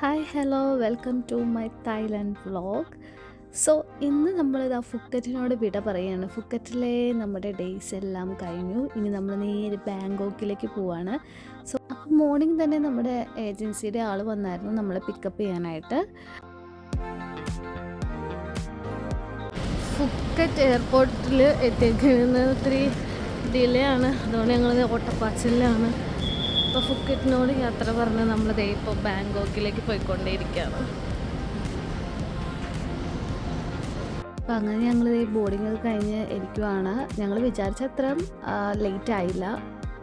Hi hello welcome to my Thailand vlog. So ഇന്ന് നമ്മളിതാ ഫുക്കറ്റിനോട് വിട പറയുകയാണ്. ഫുക്കറ്റിലെ നമ്മുടെ ഡേയ്സ് എല്ലാം കഴിഞ്ഞു. ഇനി നമ്മൾ നേരെ ബാങ്കോക്കിലേക്ക് പോവാണ്. സോ അപ്പം മോർണിംഗ് തന്നെ നമ്മുടെ ഏജൻസിയുടെ ആൾ വന്നായിരുന്നു നമ്മളെ പിക്കപ്പ് ചെയ്യാനായിട്ട്. ഫുക്കറ്റ് എയർപോർട്ടിൽ എത്തിക്കുന്നത് ഒത്തിരി ഡിലേ ആണ്, അതുകൊണ്ട് ഞങ്ങൾ ഓട്ടപ്പാച്ചിലാണ്. ഇപ്പോൾ ഫുക്കറ്റിനോട് യാത്ര പറഞ്ഞ് നമ്മളിതേ ഇപ്പോൾ ബാങ്കോക്കിലേക്ക് പോയിക്കൊണ്ടേയിരിക്കുകയാണ്. അപ്പോൾ അങ്ങനെ ഞങ്ങളിതേ ബോർഡിംഗ് ഒക്കെ കഴിഞ്ഞ് ഇരിക്കുവാണ്. ഞങ്ങൾ വിചാരിച്ച അത്രയും ലേറ്റ് ആയില്ല.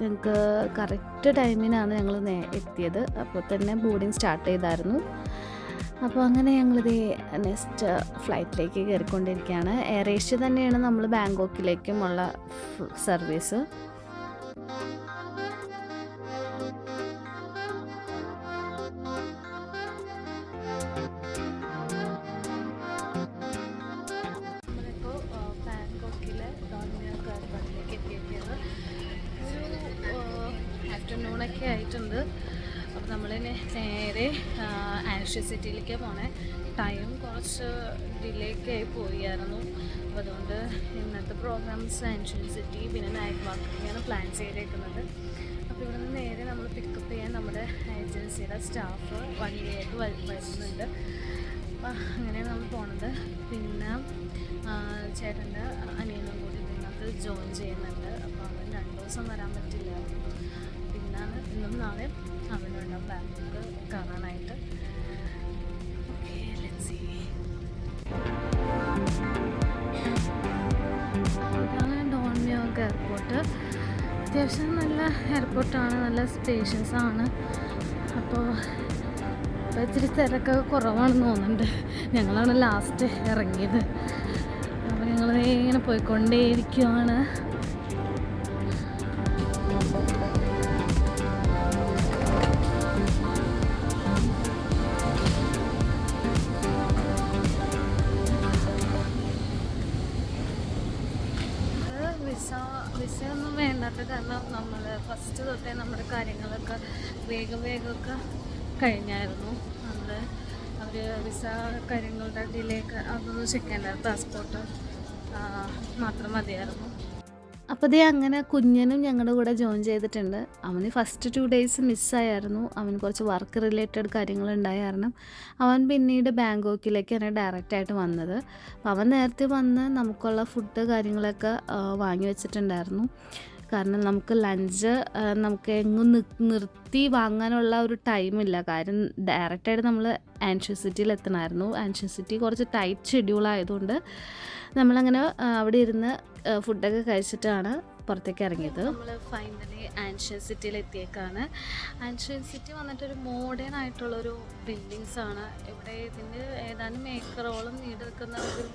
ഞങ്ങൾക്ക് കറക്റ്റ് ടൈമിനാണ് ഞങ്ങൾ എത്തിയത്. അപ്പോൾ തന്നെ ബോർഡിംഗ് സ്റ്റാർട്ട് ചെയ്തായിരുന്നു. അപ്പോൾ അങ്ങനെ ഞങ്ങളിതേ നെക്സ്റ്റ് ഫ്ലൈറ്റിലേക്ക് കയറിക്കൊണ്ടിരിക്കുകയാണ്. എയർ ഏഷ്യ തന്നെയാണ് നമ്മൾ ബാങ്കോക്കിലേക്കുമുള്ള സർവീസ്. ആഫ്റ്റർനൂണൊക്കെ ആയിട്ടുണ്ട്. അപ്പോൾ നമ്മൾ നേരെ ആൻഷ്യ സിറ്റിയിലേക്ക് പോണേ. ടൈം കുറച്ച് ഡിലേക്ക് ആയി പോയായിരുന്നു. അപ്പോൾ അതുകൊണ്ട് ഇന്നത്തെ പ്രോഗ്രാംസ് ആൻഷ്യ സിറ്റി പിന്നെ നൈറ്റ് വാക്കിങ്ങാണ് പ്ലാൻ ചെയ്തേക്കുന്നത്. അപ്പോൾ ഇവിടെ നിന്ന് നേരെ നമ്മൾ പിക്കപ്പ് ചെയ്യാൻ നമ്മുടെ ഏജൻസിയുടെ സ്റ്റാഫ് വണ്ടിയായിട്ട് വരുന്നുണ്ട്. അപ്പോൾ അങ്ങനെയാണ് നമ്മൾ പോണത്. പിന്നെ ചേട്ടൻ്റെ അനിയനും കൂടി ഇതിനകത്ത് ജോയിൻ ചെയ്യുന്നുണ്ട്. അപ്പോൾ അവൻ 2 ദിവസം വരാൻ പറ്റില്ല. പിന്നാണ് ഇന്നും നാളെ അവനുണ്ടാവും ബാങ്കോക്ക് കാണാനായിട്ട്. Okay, let's see. ഇതാണ് ഡോൺ മ്യോക്ക് എയർപോർട്ട്. അത്യാവശ്യം നല്ല എയർപോർട്ടാണ്, നല്ല സ്പേഷ്യസ് ആണ്. അപ്പോൾ ഇത്തിരി തിരക്കൊക്കെ കുറവാണെന്ന് തോന്നുന്നുണ്ട്. ഞങ്ങളാണ് ലാസ്റ്റ് ഇറങ്ങിയത്. അപ്പോൾ ഞങ്ങൾ ഇങ്ങനെ പോയിക്കൊണ്ടേയിരിക്കുകയാണ്. വിസയൊന്നും വേണ്ടാത്ത കാരണം നമ്മൾ ഫസ്റ്റ് തൊട്ടേ നമ്മുടെ കാര്യങ്ങളൊക്കെ വേഗമൊക്കെ കഴിഞ്ഞായിരുന്നു. അവർ വിസ കാര്യങ്ങളുടെ ഡിലേക്ക് അതൊന്നും ചെക്കേണ്ടായിരുന്നു. പാസ്പോർട്ട് മാത്രം മതിയായിരുന്നു. അപ്പോൾ ദേ അങ്ങനെ കുഞ്ഞനും ഞങ്ങളുടെ കൂടെ ജോയിൻ ചെയ്തിട്ടുണ്ട്. അവന് ഫസ്റ്റ് 2 ഡേയ്സ് മിസ്സായിരുന്നു. അവന് കുറച്ച് വർക്ക് റിലേറ്റഡ് കാര്യങ്ങളുണ്ടായ കാരണം അവൻ പിന്നീട് ബാങ്കോക്കിലേക്കാണ് ഡയറക്റ്റായിട്ട് വന്നത്. അപ്പോൾ അവൻ നേരത്തെ വന്ന് നമുക്കുള്ള ഫുഡ് കാര്യങ്ങളൊക്കെ വാങ്ങി വെച്ചിട്ടുണ്ടായിരുന്നു. കാരണം നമുക്ക് ലഞ്ച് നമുക്ക് എങ്ങും നിർത്തി വാങ്ങാനുള്ള ഒരു ടൈമില്ല. കാര്യം ഡയറക്റ്റായിട്ട് നമ്മൾ ആൻഷ്യ സിറ്റിയിൽ എത്തണമായിരുന്നു. ആൻഷ്യ സിറ്റി കുറച്ച് ടൈറ്റ് ഷെഡ്യൂളായതുകൊണ്ട് നമ്മളങ്ങനെ അവിടെ ഇരുന്ന് ഫുഡൊക്കെ കഴിച്ചിട്ടാണ് പുറത്തേക്ക് ഇറങ്ങിയത്. നമ്മൾ ഫൈനലി ആൻഷ്യ സിറ്റിയിൽ എത്തിയേക്കാണ്. ആൻഷ്യ സിറ്റി വന്നിട്ടൊരു മോഡേൺ ആയിട്ടുള്ളൊരു ബിൽഡിങ്സ് ആണ്. ഇവിടെ ഇതിൻ്റെ ഏതാനും ഏക്കറോളം നീണ്ടു നിൽക്കുന്ന ഒരു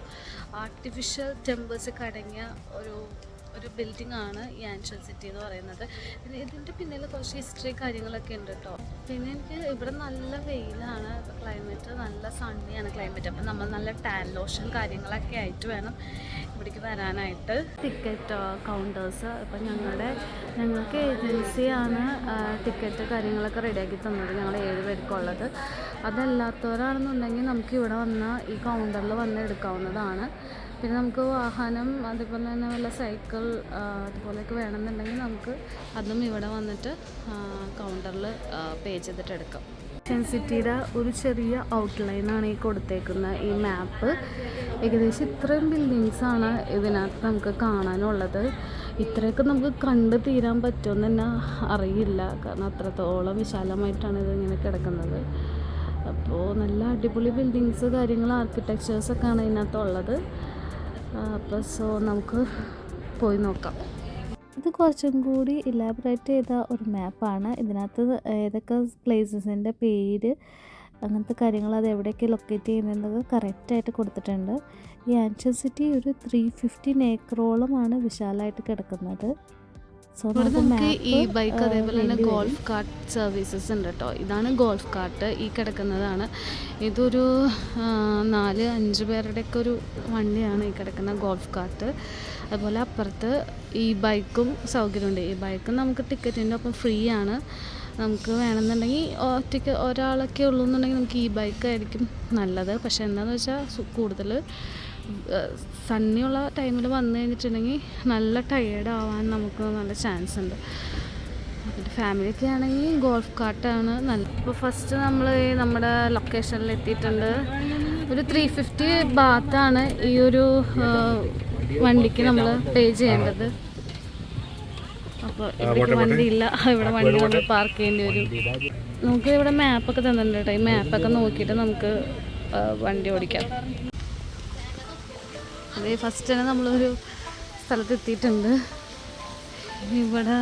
ആർട്ടിഫിഷ്യൽ ടെമ്പിൾസൊക്കെ അടങ്ങിയ ഒരു ബിൽഡിംഗ് ആണ് ഈ ആൻഷ്യ സിറ്റി എന്ന് പറയുന്നത്. പിന്നെ ഇതിൻ്റെ പിന്നിൽ കുറച്ച് ഹിസ്റ്ററി കാര്യങ്ങളൊക്കെ ഉണ്ട് കേട്ടോ. പിന്നെ എനിക്ക് ഇവിടെ നല്ല വെയിലാണ്, ക്ലൈമറ്റ് നല്ല സണ്ണിയാണ് ക്ലൈമറ്റ്. അപ്പം നമ്മൾ നല്ല ടാൻ ലോഷൻ കാര്യങ്ങളൊക്കെ ആയിട്ട് വേണം ഇവിടേക്ക് വരാനായിട്ട്. ടിക്കറ്റ് കൗണ്ടേഴ്സ് ഇപ്പം ഞങ്ങൾക്ക് ഏജൻസിയാണ് ടിക്കറ്റ് കാര്യങ്ങളൊക്കെ റെഡിയാക്കി തന്നത്, ഞങ്ങൾ 7 പേർക്കുള്ളത്. അതല്ലാത്തവരാണെന്നുണ്ടെങ്കിൽ നമുക്ക് ഇവിടെ വന്ന് ഈ കൗണ്ടറിൽ വന്ന് എടുക്കാവുന്നതാണ്. പിന്നെ നമുക്ക് വാഹനം അതുപോലെ തന്നെ വല്ല സൈക്കിൾ അതുപോലെയൊക്കെ വേണമെന്നുണ്ടെങ്കിൽ നമുക്ക് അതും ഇവിടെ വന്നിട്ട് കൗണ്ടറിൽ പേ ചെയ്തിട്ട് എടുക്കാം. സിറ്റിയുടെ ഒരു ചെറിയ ഔട്ട്ലൈനാണ് ഈ കൊടുത്തേക്കുന്ന ഈ മാപ്പ്. ഏകദേശം ഇത്രയും ബിൽഡിങ്സാണ് ഇതിനകത്ത് നമുക്ക് കാണാനുള്ളത്. ഇത്രയൊക്കെ നമുക്ക് കണ്ട് തീരാൻ പറ്റുമെന്ന് തന്നെ അറിയില്ല, കാരണം അത്രത്തോളം വിശാലമായിട്ടാണ് ഇതിങ്ങനെ കിടക്കുന്നത്. അപ്പോൾ നല്ല അടിപൊളി ബിൽഡിങ്സ് കാര്യങ്ങൾ ആർക്കിടെക്ചേഴ്സൊക്കെയാണ് ഇതിനകത്തുള്ളത്. അപ്പോൾ നമുക്ക് പോയി നോക്കാം. ഇത് കുറച്ചും കൂടി ഇലാബറേറ്റ് ചെയ്ത ഒരു മാപ്പാണ്. ഇതിനകത്ത് ഏതൊക്കെ പ്ലേസസിൻ്റെ പേര് അങ്ങനത്തെ കാര്യങ്ങൾ അത് എവിടെയൊക്കെ ലൊക്കേറ്റ് ചെയ്യുന്നതൊക്കെ കറക്റ്റായിട്ട് കൊടുത്തിട്ടുണ്ട്. ഈ ആൻഷ്യ സിറ്റി ഒരു 315 ഏക്കറോളമാണ് വിശാലമായിട്ട് കിടക്കുന്നത്. സോ നമുക്ക് ഈ ബൈക്ക് അതേപോലെ തന്നെ ഗോൾഫ് കാർട്ട് സർവീസസ് ഉണ്ട് കേട്ടോ. ഇതാണ് ഗോൾഫ് കാർട്ട്, ഈ കിടക്കുന്നതാണ്. ഇതൊരു 4-5 പേരുടെയൊക്കെ ഒരു വണ്ടിയാണ് ഈ കിടക്കുന്ന ഗോൾഫ് കാർട്ട്. അതുപോലെ അപ്പുറത്ത് ഈ ബൈക്കും സൗകര്യമുണ്ട്. ഈ ബൈക്കും നമുക്ക് ടിക്കറ്റിൻ്റെ ഒപ്പം ഫ്രീ ആണ്. നമുക്ക് വേണമെന്നുണ്ടെങ്കിൽ ഒറ്റയ്ക്ക് ഒരാളൊക്കെ ഉള്ളൂ എന്നുണ്ടെങ്കിൽ നമുക്ക് ഈ ബൈക്കായിരിക്കും നല്ലത്. പക്ഷെ എന്താണെന്ന് വെച്ചാൽ കൂടുതൽ സണ്ണിയുള്ള ടൈമിൽ വന്നു കഴിഞ്ഞിട്ടുണ്ടെങ്കിൽ നല്ല ടയേർഡ് ആവാൻ നമുക്ക് നല്ല ചാൻസ് ഉണ്ട്. പിന്നെ ഫാമിലിയൊക്കെ ആണെങ്കിൽ ഗോൾഫ് കാർട്ടാണ് നല്ലത്. ഇപ്പോൾ ഫസ്റ്റ് നമ്മൾ നമ്മുടെ ലൊക്കേഷനിൽ എത്തിയിട്ടുണ്ട്. ഒരു 350 ബാത്താണ് ഈ ഒരു വണ്ടിക്ക് നമ്മൾ പേ ചെയ്യേണ്ടത്. അപ്പോൾ ഇവിടെ വണ്ടിയില്ല, ഇവിടെ വണ്ടി നമ്മൾ പാർക്ക് ചെയ്യേണ്ടി വരും. നമുക്ക് ഇവിടെ മാപ്പൊക്കെ തന്നിട്ടുണ്ട് കേട്ടോ. ഈ മാപ്പൊക്കെ നോക്കിയിട്ട് നമുക്ക് വണ്ടി ഓടിക്കാം. അതേ ഫസ്റ്റ് തന്നെ നമ്മളൊരു സ്ഥലത്ത് എത്തിയിട്ടുണ്ട്. ഇവിടെ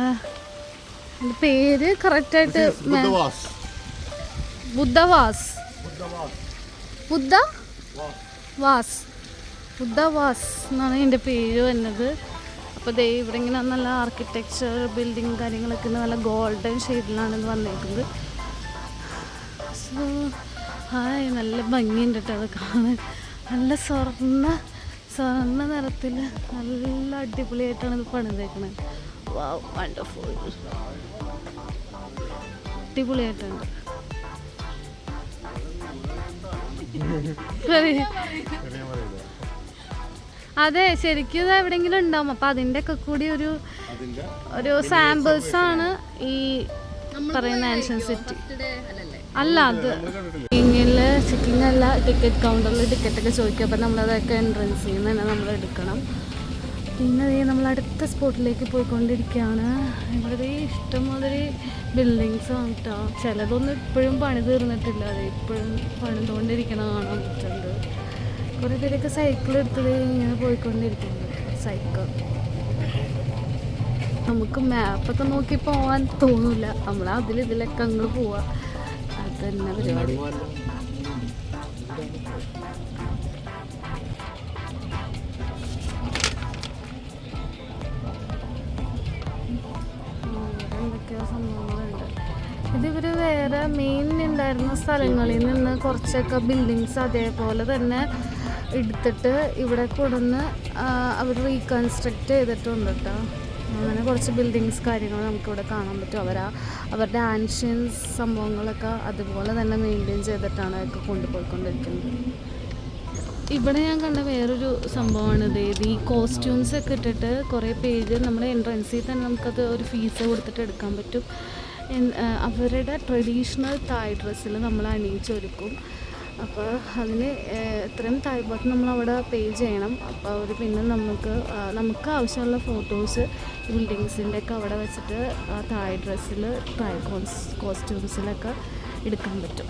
പേര് കറക്റ്റായിട്ട് ബുദ്ധവാസ് എന്നാണ് എൻ്റെ പേര് വന്നത്. അപ്പോൾ ദേ ഇവിടെ ഇങ്ങനെ നല്ല ആർക്കിടെക്ചർ ബിൽഡിങ് കാര്യങ്ങളൊക്കെ നല്ല ഗോൾഡൻ ഷെയ്ഡിലാണ് ഇത് വന്നേക്കുന്നത്. സോ ഹായ്, നല്ല ഭംഗിയുണ്ട് കേട്ടോ അത് കാണാൻ. നല്ല സ്വർണ്ണ നിറത്തിൽ നല്ല അടിപൊളിയായിട്ടാണ് ഇത് പണിതേക്കുന്നത്. വാവ്, വണ്ടർഫുൾ, അടിപൊളിയായിട്ടുണ്ട്. അതെ, ശരിക്കും ഇത് എവിടെയെങ്കിലും ഉണ്ടാവും. അപ്പം അതിൻ്റെ ഒക്കെ കൂടി ഒരു സാമ്പിൾസ് ആണ് ഈ പറയുന്ന ആൻഷ്യൻ സിറ്റി. അല്ല, അത് ചെക്കിങ് അല്ല, ടിക്കറ്റ് കൗണ്ടറിൽ ടിക്കറ്റൊക്കെ ചോദിക്കും. അപ്പം നമ്മളതൊക്കെ എൻട്രൻസിൽ നിന്ന് തന്നെ നമ്മൾ എടുക്കണം. പിന്നെ നമ്മൾ അടുത്ത സ്പോട്ടിലേക്ക് പോയിക്കൊണ്ടിരിക്കുകയാണ്. ഇവിടെ ഇഷ്ടംമാതിരി ബിൽഡിങ്സ് ആണ് കേട്ടോ. ചിലതൊന്നും ഇപ്പോഴും പണി തീർന്നിട്ടില്ല. അത് ഇപ്പോഴും പണിതുകൊണ്ടിരിക്കണ കാണാൻ പറ്റുന്നുണ്ട്. കുറേ പേരൊക്കെ സൈക്കിൾ എടുത്തത് ഇങ്ങനെ പോയിക്കൊണ്ടിരിക്കുന്നുണ്ട്. സൈക്കിൾ നമുക്ക് മാപ്പൊക്കെ നോക്കി പോകാൻ തോന്നില്ല. നമ്മൾ ഇതിലൊക്കെ അങ്ങ് പോവാ. അത് തന്നെ പരിപാടി. സംഭവങ്ങളുണ്ട്. ഇതിവർ വേറെ മെയിൻ ഉണ്ടായിരുന്ന സ്ഥലങ്ങളിൽ നിന്ന് കുറച്ചൊക്കെ ബിൽഡിങ്സ് അതേപോലെ തന്നെ എടുത്തിട്ട് ഇവിടെ കൊണ്ടുവന്ന് അവർ റീകൺസ്ട്രക്റ്റ് ചെയ്തിട്ടുണ്ട് കേട്ടോ. അങ്ങനെ കുറച്ച് ബിൽഡിങ്സ് കാര്യങ്ങൾ നമുക്കിവിടെ കാണാൻ പറ്റും. അവരുടെ ആൻഷ്യൻസ് സംഭവങ്ങളൊക്കെ അതുപോലെ തന്നെ മെയിൻറ്റെയിൻ ചെയ്തിട്ടാണ് അതൊക്കെ കൊണ്ടുപോയിക്കൊണ്ടിരിക്കുന്നത്. ഇവിടെ ഞാൻ കണ്ട വേറൊരു സംഭവമാണ് ഈ കോസ്റ്റ്യൂംസ് ഒക്കെ ഇട്ടിട്ട് കുറേ പേര് നമ്മുടെ എൻട്രൻസിൽ തന്നെ നമുക്കത് ഒരു ഫീസ് കൊടുത്തിട്ട് എടുക്കാൻ പറ്റും. അവരുടെ ട്രഡീഷണൽ തായ് ഡ്രസ്സിൽ നമ്മൾ അണിയിച്ചൊരുക്കും. അപ്പോൾ അതിന് ഇത്രയും തായ്ഭാഗത്ത് നമ്മളവിടെ പേ ചെയ്യണം. അപ്പോൾ അവർ പിന്നെ നമുക്ക് ആവശ്യമുള്ള ഫോട്ടോസ് ബിൽഡിങ്സിൻ്റെ ഒക്കെ അവിടെ വെച്ചിട്ട് ആ തായ് ഡ്രസ്സിൽ തായ് കോസ്റ്റ്യൂംസിലൊക്കെ എടുക്കാൻ പറ്റും.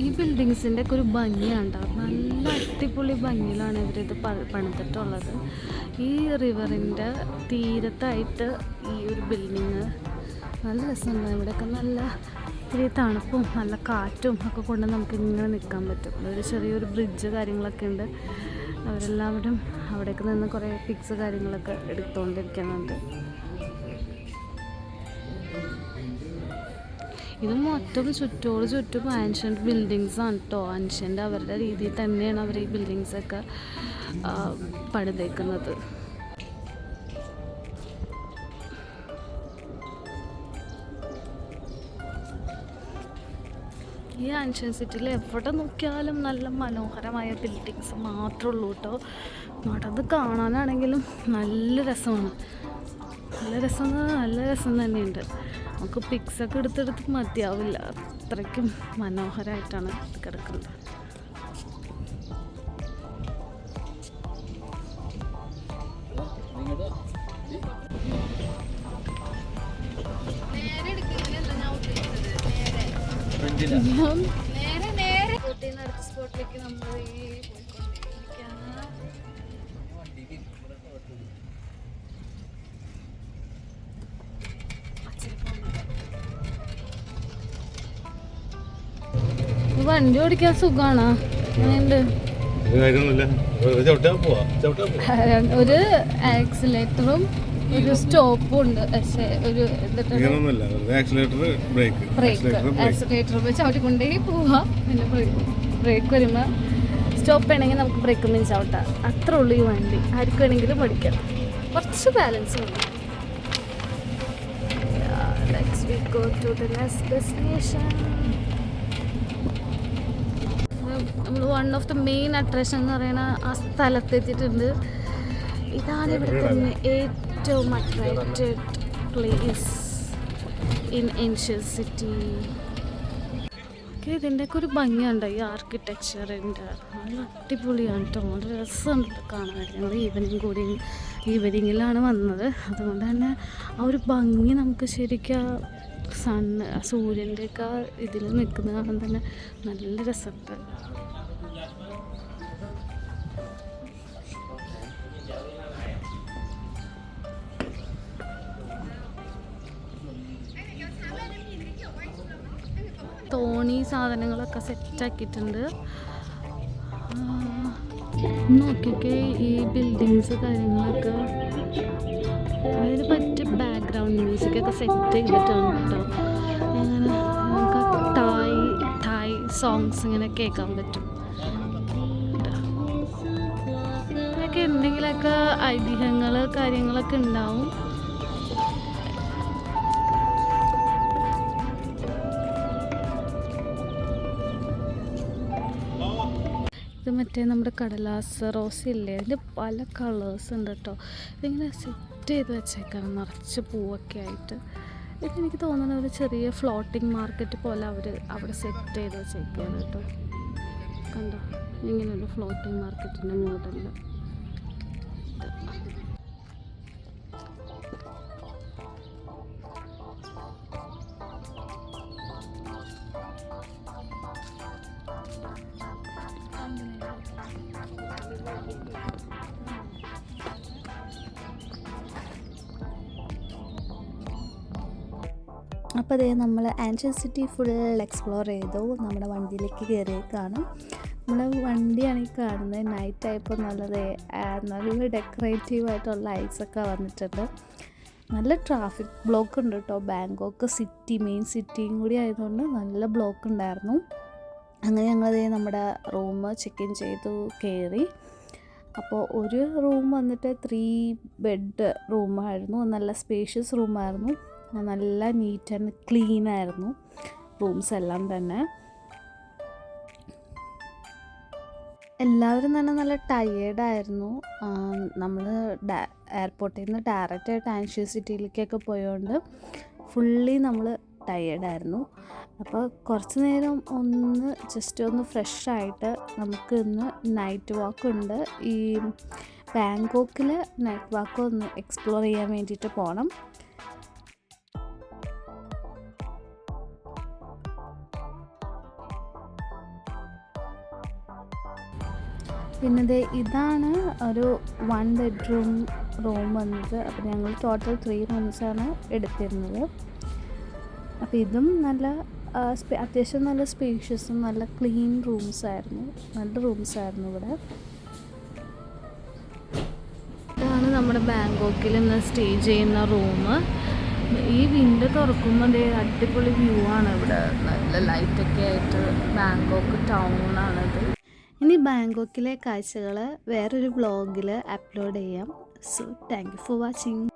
ഈ ബിൽഡിങ്സിൻ്റെ ഒക്കെ ഒരു ഭംഗിയാണ്. നല്ല അടിപൊളി ഭംഗിയിലാണ് ഇവരിത് പണിതിട്ടുള്ളത്. ഈ റിവറിൻ്റെ തീരത്തായിട്ട് ഈ ഒരു ബിൽഡിങ് നല്ല രസമുണ്ട്. ഇവിടെയൊക്കെ നല്ല ഇത്തിരി തണുപ്പും നല്ല കാറ്റും ഒക്കെ കൊണ്ട് നമുക്ക് ഇങ്ങനെ നിൽക്കാൻ പറ്റും. ഒരു ചെറിയൊരു ബ്രിഡ്ജ് കാര്യങ്ങളൊക്കെ ഉണ്ട്. അവരെല്ലാവരും അവിടേക്ക് നിന്ന് കുറേ പിക്സ് കാര്യങ്ങളൊക്കെ എടുത്തുകൊണ്ടിരിക്കുന്നുണ്ട്. ഇത് മൊത്തം ചുറ്റും ആൻഷ്യൻ്റ് ബിൽഡിങ്സാണ് കേട്ടോ. ആൻഷ്യൻ്റ് അവരുടെ രീതിയിൽ തന്നെയാണ് അവർ ഈ ബിൽഡിങ്സൊക്കെ പണിതേക്കുന്നത്. ഈ ആൻഷ്യൻ സിറ്റിയിൽ എവിടെ നോക്കിയാലും നല്ല മനോഹരമായ ബിൽഡിങ്സ് മാത്രമേ ഉള്ളൂ കേട്ടോ. നടന്ന് കാണാനാണെങ്കിലും നല്ല രസമാണ്. നല്ല രസം തന്നെയുണ്ട്. നമുക്ക് പിക്സൊക്കെ എടുത്തെടുത്ത് മതിയാവില്ല. അത്രയ്ക്കും മനോഹരമായിട്ടാണ് കിടക്കുന്നത്. അടുത്ത സ്പോട്ടിലേക്ക് നമ്മൾ വണ്ടി ഓടിക്കാൻ സുഖാണോ? ഒരു ആക്സിലേറ്ററും ഒരു സ്റ്റോപ്പും ഉണ്ട്. പക്ഷേ ഒരു ആക്സിലേറ്റർ ചവിട്ടിക്കൊണ്ടേ പോവാ. പിന്നെ ബ്രേക്ക് വരുമ്പോൾ സ്റ്റോപ്പ് ചെയ്യണമെങ്കിൽ നമുക്ക് ബ്രേക്കൊന്നും ചവിട്ടാം. അത്രേ ഉള്ളൂ ഈ വണ്ടി. ആർക്ക് വേണമെങ്കിലും പഠിക്കാം. കുറച്ച് ബാലൻസ് ഉണ്ട്. we go to the next destination. നമ്മൾ one of the main attraction എന്ന് പറയുന്ന ആ സ്ഥലത്തെത്തിയിട്ടുണ്ട്. ഇതാണ് ഇവിടുത്തെ ഏറ്റവും attracted place in ancient city. ഇതിൻ്റെയൊക്കെ ഒരു ഭംഗിയുണ്ട് ഈ ആർക്കിടെക്ചറിൻ്റെ. നല്ല അടിപൊളിയാണ് കേട്ടോ, നല്ല രസമുണ്ട് കാണാൻ. ഞങ്ങൾ ഈവനിങ്ങിലാണ് വന്നത്, അതുകൊണ്ട് തന്നെ ആ ഒരു ഭംഗി നമുക്ക് ശരിക്കും സൂര്യൻ്റെയൊക്കെ ഇതിൽ നിൽക്കുന്ന കാണാൻ തന്നെ നല്ല രസമുണ്ട്. തോണി സാധനങ്ങളൊക്കെ സെറ്റാക്കിയിട്ടുണ്ട്. നോക്കിയൊക്കെ ഈ ബിൽഡിങ്സ് കാര്യങ്ങളൊക്കെ അതിന് പറ്റിയ ബാക്ക്ഗ്രൗണ്ട് മ്യൂസിക്കൊക്കെ സെറ്റ് ചെയ്തിട്ടുണ്ട് കേട്ടോ. ഇങ്ങനെ നമുക്ക് തായ് സോങ്സ് ഇങ്ങനെ കേൾക്കാൻ പറ്റും. ഇതൊക്കെ എന്തെങ്കിലുമൊക്കെ ഐതിഹ്യങ്ങൾ കാര്യങ്ങളൊക്കെ ഉണ്ടാവും. ഇത് മറ്റേ നമ്മുടെ കടലാസ് റോസ് ഇല്ലേ, അതിൻ്റെ പല കളേഴ്സ് ഉണ്ട് കേട്ടോ. ഇതിങ്ങനെ സെറ്റ് ചെയ്ത് വെച്ചേക്കാണ് നിറച്ച് പൂവൊക്കെ ആയിട്ട്. ഇതെനിക്ക് തോന്നുന്നത് ഒരു ചെറിയ ഫ്ലോട്ടിംഗ് മാർക്കറ്റ് പോലെ അവർ അവിടെ സെറ്റ് ചെയ്ത് വെച്ചേക്കാണ് കേട്ടോ. കണ്ടോ, ഇങ്ങനൊരു ഫ്ലോട്ടിംഗ് മാർക്കറ്റിൻ്റെ മോഡലിൽ. അപ്പോൾ അതേ നമ്മൾ ഏൻഷ്യൻ സിറ്റി ഫുൾ എക്സ്പ്ലോർ ചെയ്തു. നമ്മുടെ വണ്ടിയിലേക്ക് കയറിയേക്കാണ്. നമ്മുടെ വണ്ടിയാണ് ഈ കാണുന്നത്. നൈറ്റ് ആയപ്പോൾ നല്ല ഡെക്കറേറ്റീവായിട്ടുള്ള ലൈറ്റ്സൊക്കെ വന്നിട്ടുണ്ട്. നല്ല ട്രാഫിക് ബ്ലോക്ക് ഉണ്ട് കേട്ടോ. ബാങ്കോക്ക് സിറ്റി മെയിൻ സിറ്റിയും കൂടി ആയതുകൊണ്ട് നല്ല ബ്ലോക്ക് ഉണ്ടായിരുന്നു. അങ്ങനെ ഞങ്ങളതേ നമ്മുടെ റൂം ചെക്ക് ഇൻ ചെയ്തു കയറി. അപ്പോൾ ഒരു റൂം വന്നിട്ട് 3 ബെഡ് റൂമായിരുന്നു. നല്ല സ്പേഷ്യസ് റൂമായിരുന്നു. നല്ല നീറ്റ് ആൻഡ് ക്ലീൻ ആയിരുന്നു റൂംസ് എല്ലാം തന്നെ. എല്ലാവരും തന്നെ നല്ല ടയേർഡായിരുന്നു. നമ്മൾ എയർപോർട്ടിൽ നിന്ന് ഡയറക്റ്റായിട്ട് ഏൻഷ്യൻ സിറ്റിയിലേക്കൊക്കെ പോയതുകൊണ്ട് ഫുള്ളി നമ്മൾ ടയേർഡായിരുന്നു. അപ്പോൾ കുറച്ച് നേരം ജസ്റ്റ് ഒന്ന് ഫ്രഷായിട്ട് നമുക്ക് ഇന്ന് നൈറ്റ് വാക്ക് ഉണ്ട്. ഈ ബാങ്കോക്കിൽ നൈറ്റ് വാക്ക് ഒന്ന് എക്സ്പ്ലോർ ചെയ്യാൻ വേണ്ടിയിട്ട് പോകണം. പിന്നെ ഇതാണ് ഒരു 1 ബെഡ്റൂം റൂം വന്നത്. അപ്പോൾ ഞങ്ങൾ ടോട്ടൽ 3 റൂംസാണ് എടുത്തിരുന്നത്. അപ്പോൾ ഇതും നല്ല അത്യാവശ്യം നല്ല സ്പേഷ്യസും നല്ല ക്ലീൻ റൂംസായിരുന്നു. നല്ല റൂംസായിരുന്നു ഇവിടെ. ഇതാണ് നമ്മുടെ ബാങ്കോക്കിൽ ഇന്ന് സ്റ്റേ ചെയ്യുന്ന റൂം. ഈ വിൻഡോ തുറക്കുമ്പോൾ അടിപൊളി വ്യൂ ആണ് ഇവിടെ. നല്ല ലൈറ്റൊക്കെ ആയിട്ട് ബാങ്കോക്ക് ടൗണാണിത്. ഇനി ബാങ്കോക്കിലെ കാഴ്ചകൾ വേറൊരു വ്ളോഗിൽ അപ്ലോഡ് ചെയ്യാം. So thank you for watching.